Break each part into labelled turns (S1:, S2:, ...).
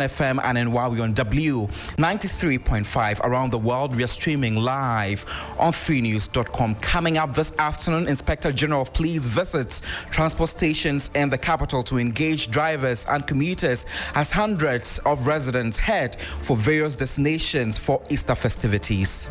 S1: FM and in Huawei on W93.5 around the world. We are streaming live on freenews.com. Coming up this afternoon, Inspector General of Police visits transport stations in the capital to engage drivers and commuters as hundreds of residents head for various destinations for Easter festivities.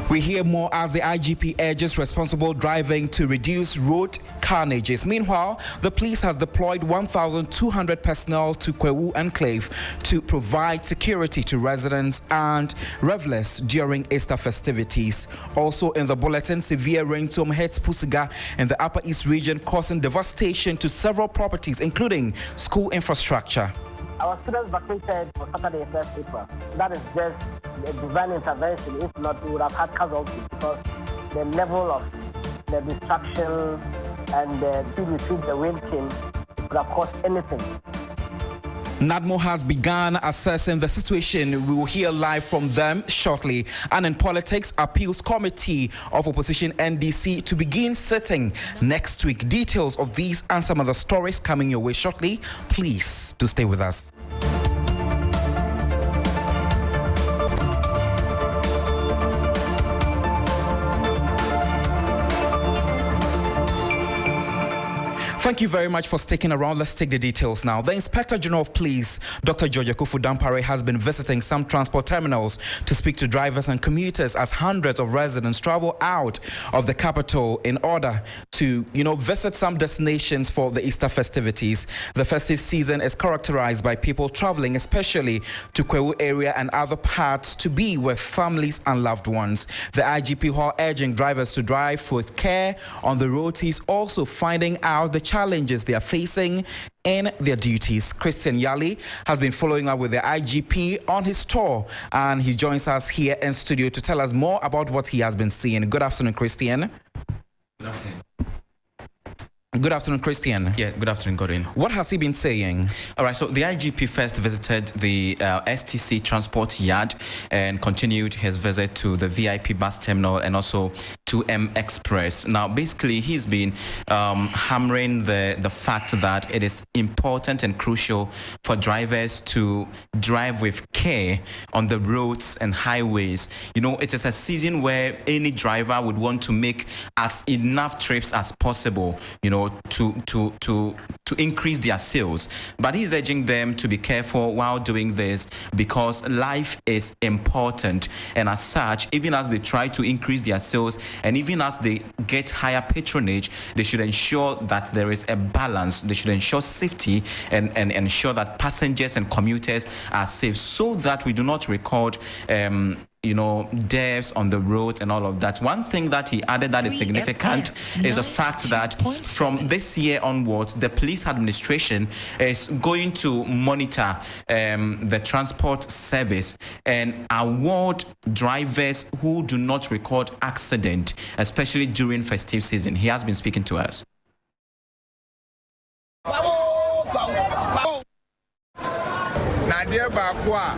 S1: We hear more as the IGP urges responsible driving to reduce road carnages. Meanwhile, the police has deployed 1,200 personnel to Kwewu Enclave to provide security to residents and revelers during Easter festivities. Also in the bulletin, severe rainstorm hits Pusiga in the Upper East region, causing devastation to several properties, including school infrastructure.
S2: Our students vacated for Saturday, 1st April. That is just a divine intervention. If not, we would have had casualties because the level of the destruction and the speed with which the wind came could have caused anything.
S1: NADMO has begun assessing the situation. We will hear live from them shortly. And in politics, Appeals Committee of Opposition NDC to begin sitting next week. Details of these and some other stories coming your way shortly. Please do stay with us. Thank you very much for sticking around. Let's take the details now. The Inspector General of Police, Dr. George Akufu-Dampare, has been visiting some transport terminals to speak to drivers and commuters as hundreds of residents travel out of the capital in order to, visit some destinations for the Easter festivities. The festive season is characterized by people traveling, especially to Kwewu area and other parts, to be with families and loved ones. The IGP, while urging drivers to drive with care on the road, he's also finding out the challenges they are facing in their duties. Christian Yali has been following up with the IGP on his tour, and he joins us here in studio to tell us more about what he has been seeing. Good afternoon, Christian.
S3: Good afternoon.
S1: Good afternoon, Christian.
S3: Yeah, good afternoon, Godwin.
S1: What has he been saying?
S3: All right, so the IGP first visited the STC transport yard and continued his visit to the VIP bus terminal and also to M Express. Now, basically, he's been hammering the fact that it is important and crucial for drivers to drive with care on the roads and highways. It is a season where any driver would want to make as enough trips as possible, to increase their sales. But he's urging them to be careful while doing this because life is important. And as such, even as they try to increase their sales and even as they get higher patronage, they should ensure that there is a balance. They should ensure safety and ensure that passengers and commuters are safe so that we do not record deaths on the road and all of that. One thing that he added that is significant is the fact that from this year onwards, the police administration is going to monitor the transport service and award drivers who do not record accident, especially during festive season. He has been speaking to us.
S4: Nadia Bakwa,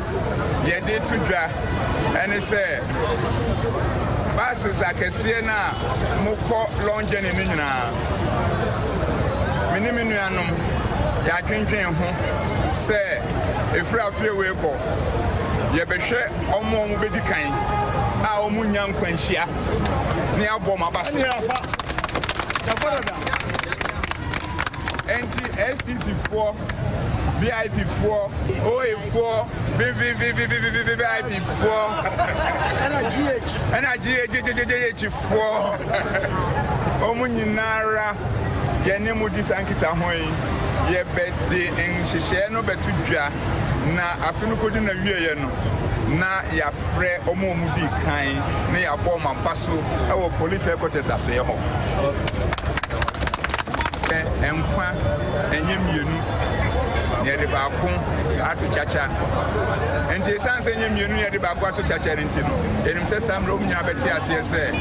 S4: Yedi Tudra, and he said, Basses Akasiana, Moko Longen in Nina. Minimianum, Yakin, say, if you feel we go, Yabeshe, Omon Bedikain, our Munyam Quenchia, near Boma Bassia. STC4, VIP4, OA4, VIP4, GH4, Omuninara, Yanemu Disankita Hoy, Yebede and Shisheno Betuja, Na Afinukudina Yeno, Na Yafre Omumudi Kain, Nea Boma Basu, our police headquarters as a home. Enkwa enye mienu ye de baako ato chacha enti sanse enye mienu ye de baako ato chacha nti no enim se samro munya beti ase se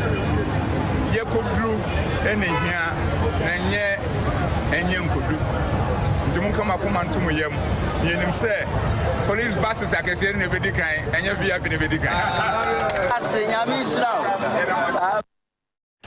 S4: ye kodru ene hia na enye nkodu nti mun kama kuma ntum yem Yenim say police buses are kese ne bedi kan enya VIP ne bedi kan.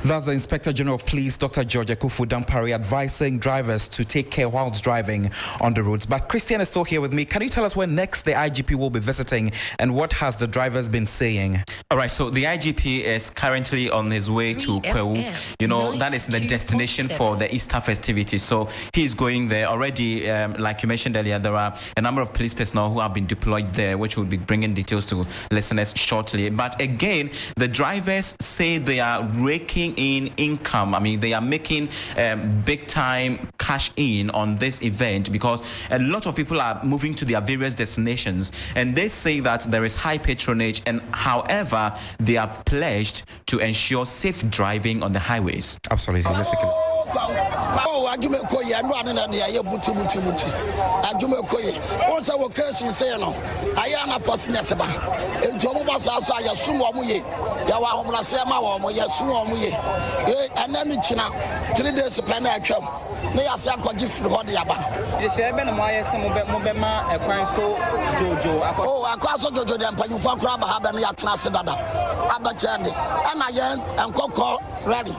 S1: That's the Inspector General of Police, Dr. George Akufu Dampare, advising drivers to take care whilst driving on the roads. But Christian is still here with me. Can you tell us when next the IGP will be visiting and what has the drivers been saying?
S3: All right, so the IGP is currently on his way to Kwewu. You know, that is the destination for the Easter festivities. So he is going there already. Like you mentioned earlier, there are a number of police personnel who have been deployed there, which will be bringing details to listeners shortly. But again, the drivers say they are raking in income. I mean, they are making big time cash in on this event because a lot of people are moving to their various destinations, and they say that there is high patronage, and however they have pledged to ensure safe driving on the highways.
S1: Absolutely. Let's take a look.
S5: Oh, I give me a call. I know that they are buti. I give me a call. Once I will curse you, say no. I am a person that's about. And Tomobas outside, you soon want me. Yawa Brasema or you soon want me. And then it's now 3 days of pen I come. They are saying, "Could you feel what they are about?"
S6: The chairman of my Mobema, a so Jojo.
S5: Oh, I can't so Jojo them, but you for crab have any class dada. Abachandi, and I am and Coco ready.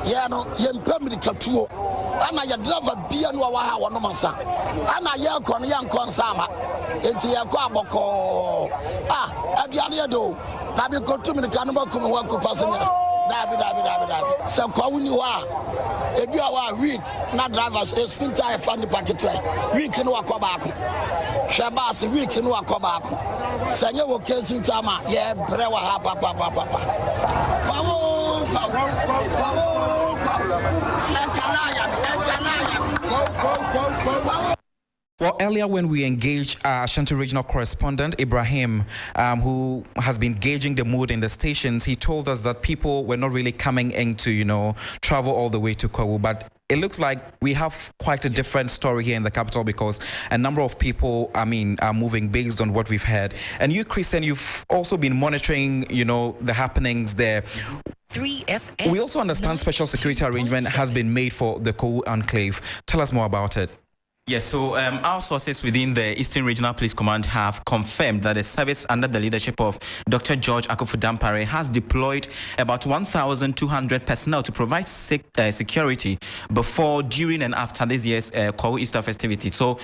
S5: Yeah, no, you permit to and I drive be and Waha or no massa. And I yell con young consama into your quaboko. Ah, at the other do. Now you go to me the cannibal come work with passengers. David. So, when you are, if you are weak, not drivers, a spin tire funny packet, weak in Wakabaku. Shabas, weak in Wakabaku. Sanya will case in Tama, yeah, Brewa, papa.
S1: Well, earlier when we engaged Ashanti Regional Correspondent Ibrahim, who has been gauging the mood in the stations, he told us that people were not really coming in to, travel all the way to Kwewu. But it looks like we have quite a different story here in the capital because a number of people, are moving based on what we've heard. And you, Christian, you've also been monitoring, the happenings there.
S7: 3FM.
S1: We also understand special security arrangement has been made for the Kwewu enclave. Tell us more about it.
S3: Yes, so our sources within the Eastern Regional Police Command have confirmed that the service under the leadership of Dr. George Akufu Dampare has deployed about 1,200 personnel to provide security before, during and after this year's Kwewu Easter festivity. So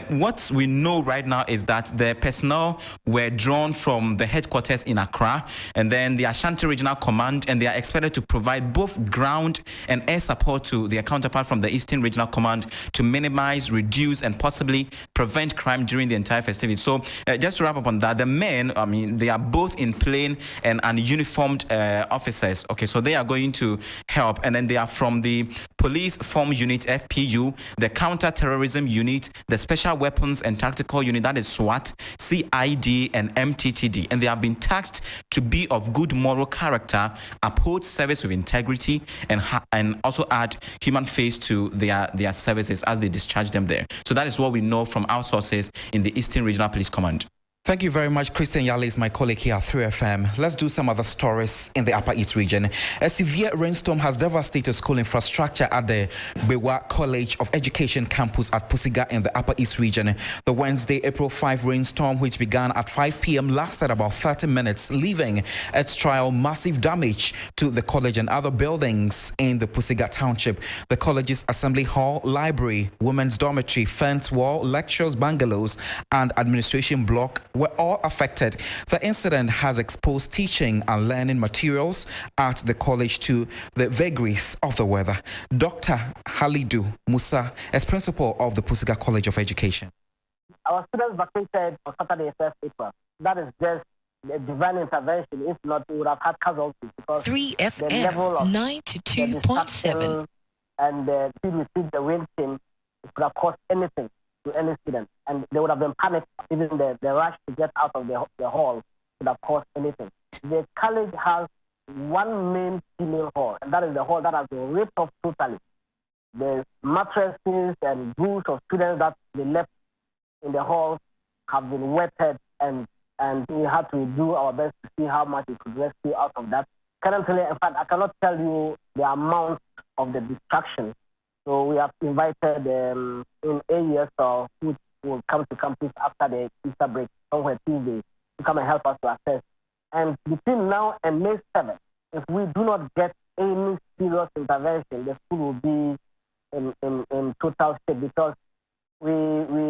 S3: what we know right now is that the personnel were drawn from the headquarters in Accra and then the Ashanti Regional Command, and they are expected to provide both ground and air support to their counterpart from the Eastern Regional Command to minimize, reduce and possibly prevent crime during the entire festivity. So just to wrap up on that, the men, they are both in plain and ununiformed officers. Okay, so they are going to help, and then they are from the Police Form Unit, FPU, the Counter-Terrorism Unit, the Special Weapons and Tactical Unit, that is SWAT, CID, and MTTD. And they have been tasked to be of good moral character, uphold service with integrity, and also add human face to their services as they discharge them there. So that is what we know from our sources in the Eastern Regional Police Command.
S1: Thank you very much. Christian Yale is my colleague here at 3FM. Let's do some other stories in the Upper East region. A severe rainstorm has devastated school infrastructure at the Bewa College of Education campus at Pusiga in the Upper East region. The Wednesday, April 5 rainstorm, which began at 5 p.m., lasted about 30 minutes, leaving its trial massive damage to the college and other buildings in the Pusiga township. The college's assembly hall, library, women's dormitory, fence wall, lectures, bungalows, and administration block were all affected. The incident has exposed teaching and learning materials at the college to the vagaries of the weather. Dr. Halidu Musa is principal of the Pusiga College of Education.
S2: Our students vacated on Saturday, 1st April. That is just a divine intervention. If not, we would have had casualties because
S7: 3FM
S2: the level of
S7: 92.7
S2: and the speed we see the wind team could have caused anything to any student, and they would have been panicked. Even the rush to get out of the hall could have caused anything. The college has one main female hall, and that is the hall that has been ripped off totally. The mattresses and goods of students that they left in the halls have been wetted, and we had to do our best to see how much we could rescue out of that. Currently, in fact, I cannot tell you the amount of the destruction. So we have invited in AES, which will come to campus after the Easter break, somewhere Tuesday, to come and help us to assess. And between now and May 7th, if we do not get any serious intervention, the school will be in total state, because we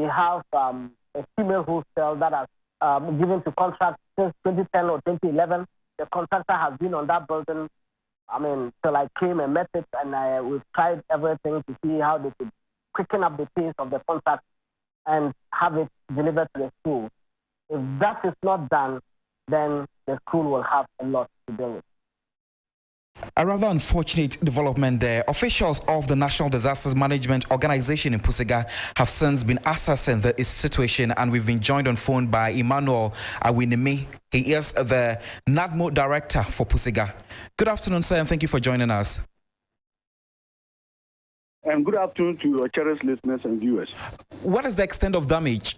S2: have a female hostel that has given to contract since 2010 or 2011. The contractor has been on that building, till I came and met it, and we've tried everything to see how they could quicken up the pace of the contract and have it delivered to the school. If that is not done, then the school will have a lot to deal with.
S1: A rather unfortunate development there. Officials of the National Disasters Management Organization in Pusiga have since been assessing the situation, and we've been joined on phone by Emmanuel Awinimi. He is the NADMO director for Pusiga. Good afternoon, sir, and thank you for joining us.
S8: And good afternoon to your cherished listeners and viewers.
S1: What is the extent of damage?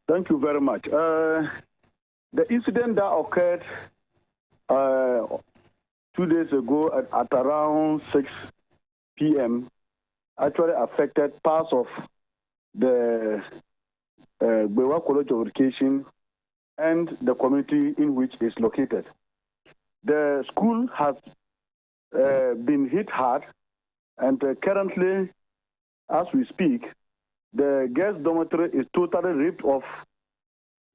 S8: Thank you very much. The incident that occurred 2 days ago at around 6 p.m. actually affected parts of the Bewa College of Education and the community in which it's located. The school has been hit hard, and currently, as we speak, the girls' dormitory is totally ripped off.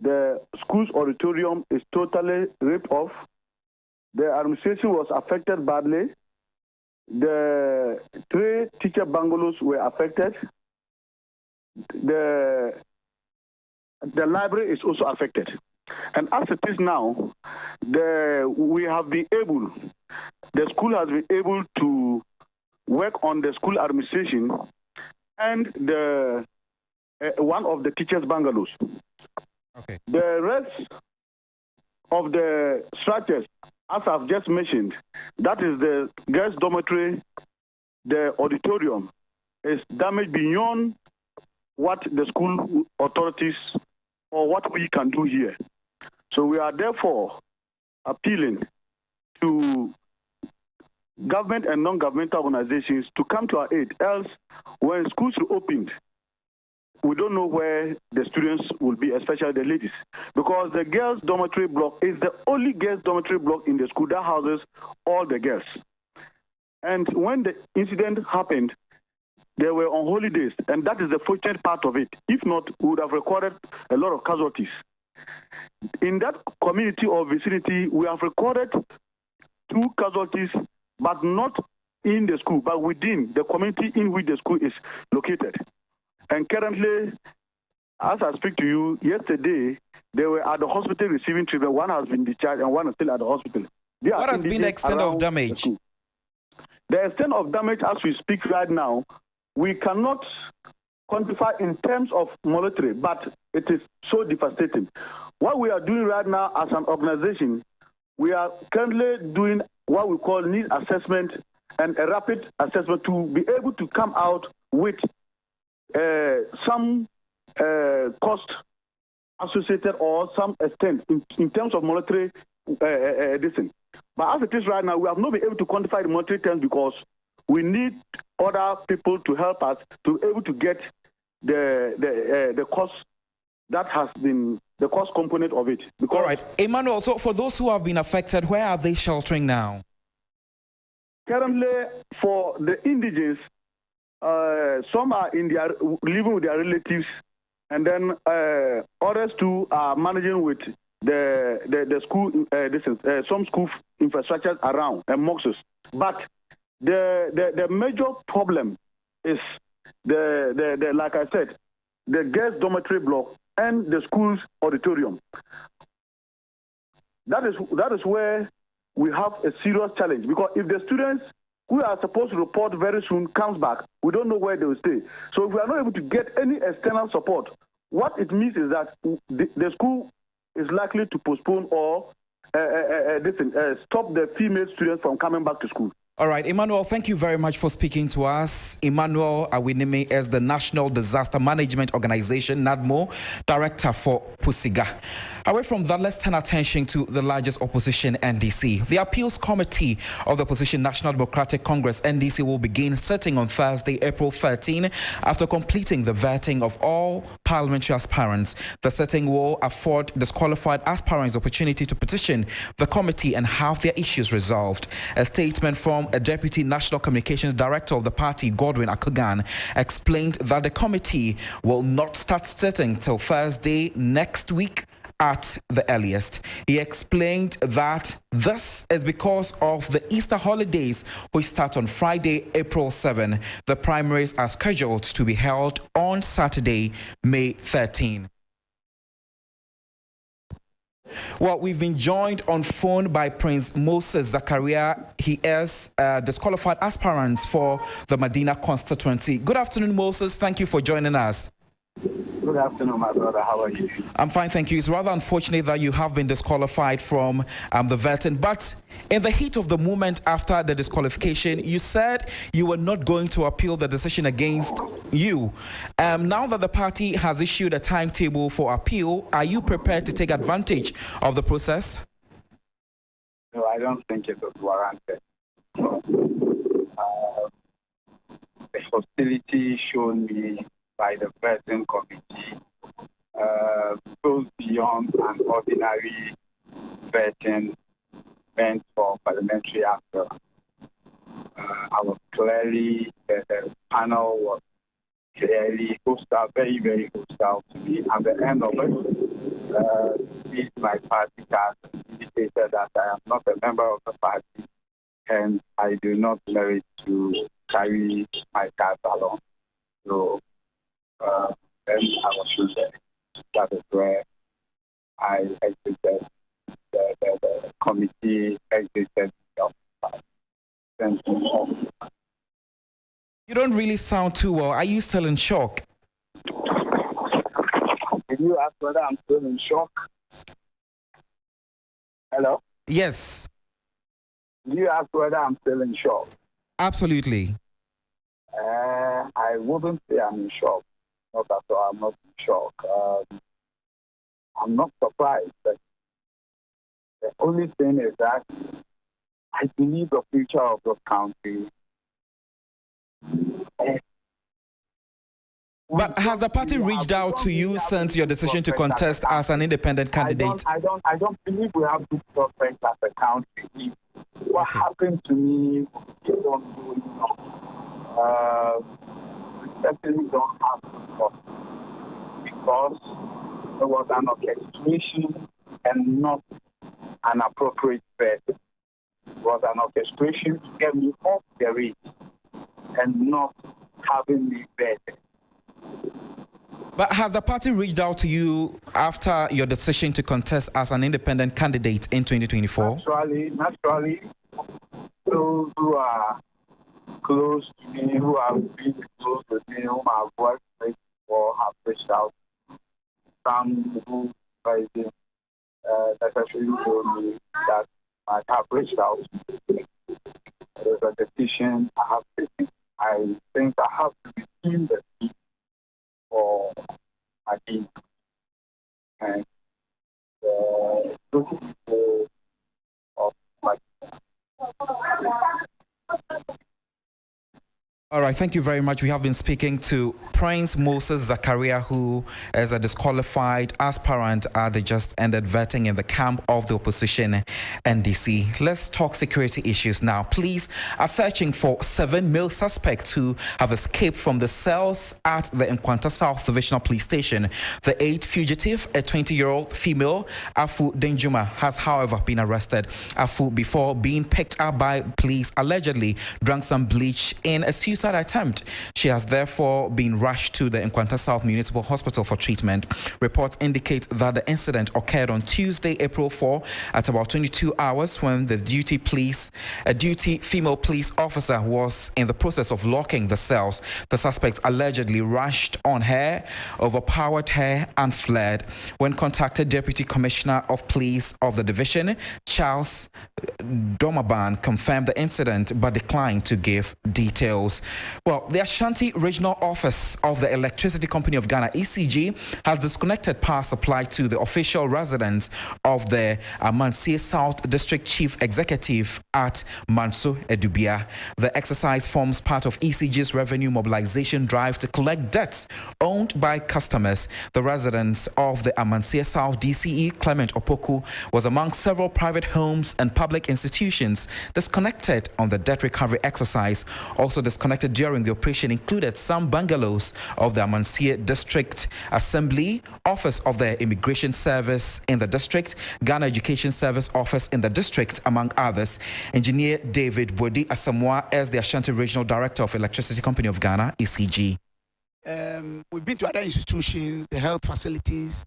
S8: The school's auditorium is totally ripped off. The administration was affected badly. The 3 teacher bungalows were affected. The library is also affected. And as it is now, we have been able, the school has been able to work on the school administration and the one of the teachers' bungalows.
S1: Okay.
S8: The rest of the structures, as I've just mentioned, that is the girls' dormitory, the auditorium, is damaged beyond what the school authorities or what we can do here. So we are therefore appealing to government and non-governmental organizations to come to our aid. Else, when schools reopened, we don't know where the students will be, especially the ladies, because the girls' dormitory block is the only girls' dormitory block in the school that houses all the girls. And when the incident happened, they were on holidays, and that is the fortunate part of it. If not, we would have recorded a lot of casualties. In that community or vicinity, we have recorded 2 casualties, but not in the school, but within the community in which the school is located. And currently, as I speak to you, yesterday, they were at the hospital receiving treatment. One has been discharged and one is still at the hospital.
S1: What has been the extent of damage?
S8: The extent of damage as we speak right now, we cannot quantify in terms of monetary, but it is so devastating. What we are doing right now as an organization, we are currently doing what we call need assessment and a rapid assessment to be able to come out with some cost associated or some extent in terms of monetary distance. But as it is right now, we have not been able to quantify the monetary terms because we need other people to help us to be able to get the cost that has been the cost component of it. Because,
S1: all right, Emmanuel, so for those who have been affected, where are they sheltering now?
S8: Currently, for the indigents, some are living with their relatives, and then others too are managing with the school, some school infrastructure around and mosques. But the major problem is the like I said, the girls' dormitory block and the school's auditorium. That is where we have a serious challenge, because if the students who are supposed to report very soon comes back, we don't know where they will stay. So if we are not able to get any external support, what it means is that the school is likely to postpone or stop the female students from coming back to school.
S1: All right, Emmanuel, thank you very much for speaking to us. Emmanuel Awinimi is the National Disaster Management Organization, NADMO, Director for Pusiga. Away from that, let's turn attention to the largest opposition, NDC. The Appeals Committee of the Opposition National Democratic Congress, NDC, will begin sitting on Thursday, April 13, after completing the vetting of all parliamentary aspirants. The sitting will afford disqualified aspirants opportunity to petition the committee and have their issues resolved. A statement from a Deputy National Communications Director of the party, Godwin Asideba, explained that the committee will not start sitting till Thursday next week at the earliest. He explained that this is because of the Easter holidays, which start on Friday, April 7. The primaries are scheduled to be held on Saturday, May 13. Well, we've been joined on phone by Prince Moses Zakaria. He is a disqualified aspirant for the Medina constituency. Good afternoon, Moses. Thank you for joining us.
S9: Good afternoon, my brother. How are you?
S1: I'm fine, thank you. It's rather unfortunate that you have been disqualified from the vetting, but in the heat of the moment after the disqualification, you said you were not going to appeal the decision against you. Now that the party has issued a timetable for appeal, are you prepared to take advantage of the process?
S9: No, I don't think it was warranted. The hostility shown me by the vetting committee goes beyond an ordinary vetting meant for parliamentary actors. I was clearly, the panel was clearly hostile, very, very hostile to me. At the end of it, my party card indicated that I am not a member of the party and I do not merit to carry my card along. So then I was chosen. That is where I exited the committee, exited the office.
S1: You don't really sound too well. Are you still in shock?
S9: Did you ask whether I'm still in shock? Hello?
S1: Yes.
S9: Did you ask whether I'm still in shock?
S1: Absolutely.
S9: I wouldn't say I'm in shock. Not at all. I'm not in shock. I'm not surprised. But the only thing is that I believe the future of the country.
S1: But has the party reached out to you since your decision to contest as an independent candidate?
S9: I don't believe we have good prospects as a country. What happened to me, you don't know. We certainly don't have good prospects because there was an orchestration and not an appropriate bet. It was an orchestration to get me off the race and not having me bet.
S1: But has the party reached out to you after your decision to contest as an independent candidate in 2024?
S9: Naturally, those who are close to me, who have been close with me, whom I've worked with or have reached out. Some who necessarily told me that I have reached out. There's a decision I have taken. I think I have to redeem the seat for my team. And those people of my
S1: All right, thank you very much. We have been speaking to Prince Moses Zakaria, who is a disqualified aspirant at the just ended vetting in the camp of the opposition NDC. Let's talk security issues now. Police are searching for 7 male suspects who have escaped from the cells at the Nkwanta South Divisional Police Station. The 8th fugitive, a 20-year-old female, Afu Denjuma, has however been arrested. Afu, before being picked up by police, allegedly drank some bleach in a suicide attempt. She has therefore been rushed to the Nkwanta South Municipal Hospital for treatment. Reports indicate that the incident occurred on Tuesday, April 4, at about 22 hours when a duty female police officer was in the process of locking the cells. The suspects allegedly rushed on her, overpowered her, and fled. When contacted, Deputy Commissioner of Police of the Division, Charles Domaban confirmed the incident but declined to give details. Well, the Ashanti Regional Office of the Electricity Company of Ghana, ECG, has disconnected power supply to the official residence of the Amansie South District Chief Executive at Manso Edubia. The exercise forms part of ECG's revenue mobilization drive to collect debts owned by customers. The residence of the Amansie South DCE, Clement Opoku, was among several private homes and public institutions disconnected on the debt recovery exercise. Also disconnected during the operation included some bungalows of the Amansie District Assembly, Office of the Immigration Service in the district, Ghana Education Service Office in the district, among others. Engineer David Bodi Asamoah is the Ashanti Regional Director of Electricity Company of Ghana, ECG.
S10: We've been to other institutions, the health facilities,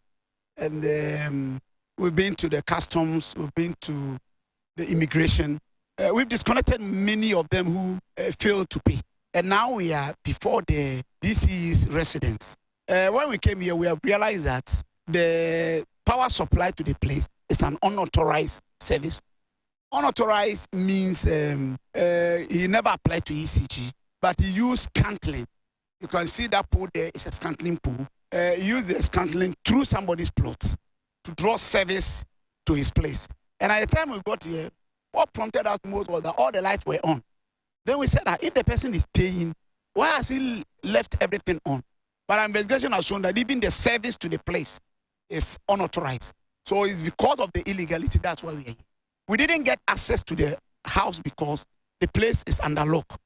S10: and we've been to the customs, we've been to the immigration. We've disconnected many of them who failed to pay. And now we are before the DC's residence. When we came here, we have realized that the power supply to the place is an unauthorized service. Unauthorized means he never applied to ECG, but he used scantling. You can see that pool there is a scantling pool. He used the scantling through somebody's plot to draw service to his place. And at the time we got here, what prompted us most was that all the lights were on. Then we said that if the person is paying, why has he left everything on? But our investigation has shown that even the service to the place is unauthorized. So it's because of the illegality, that's why we are here. We didn't get access to the house because the place is under lock.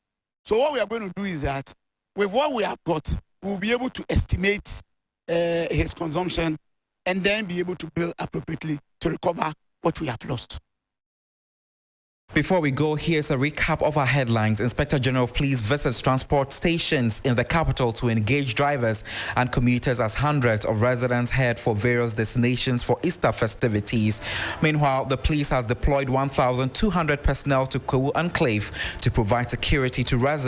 S10: So what we are going to do is that with what we have got, we'll be able to estimate his consumption and then be able to bill appropriately to recover what we have lost.
S1: Before we go, here's a recap of our headlines. Inspector General of Police visits transport stations in the capital to engage drivers and commuters as hundreds of residents head for various destinations for Easter festivities. Meanwhile, the police has deployed 1,200 personnel to Kwewu Enclave to provide security to residents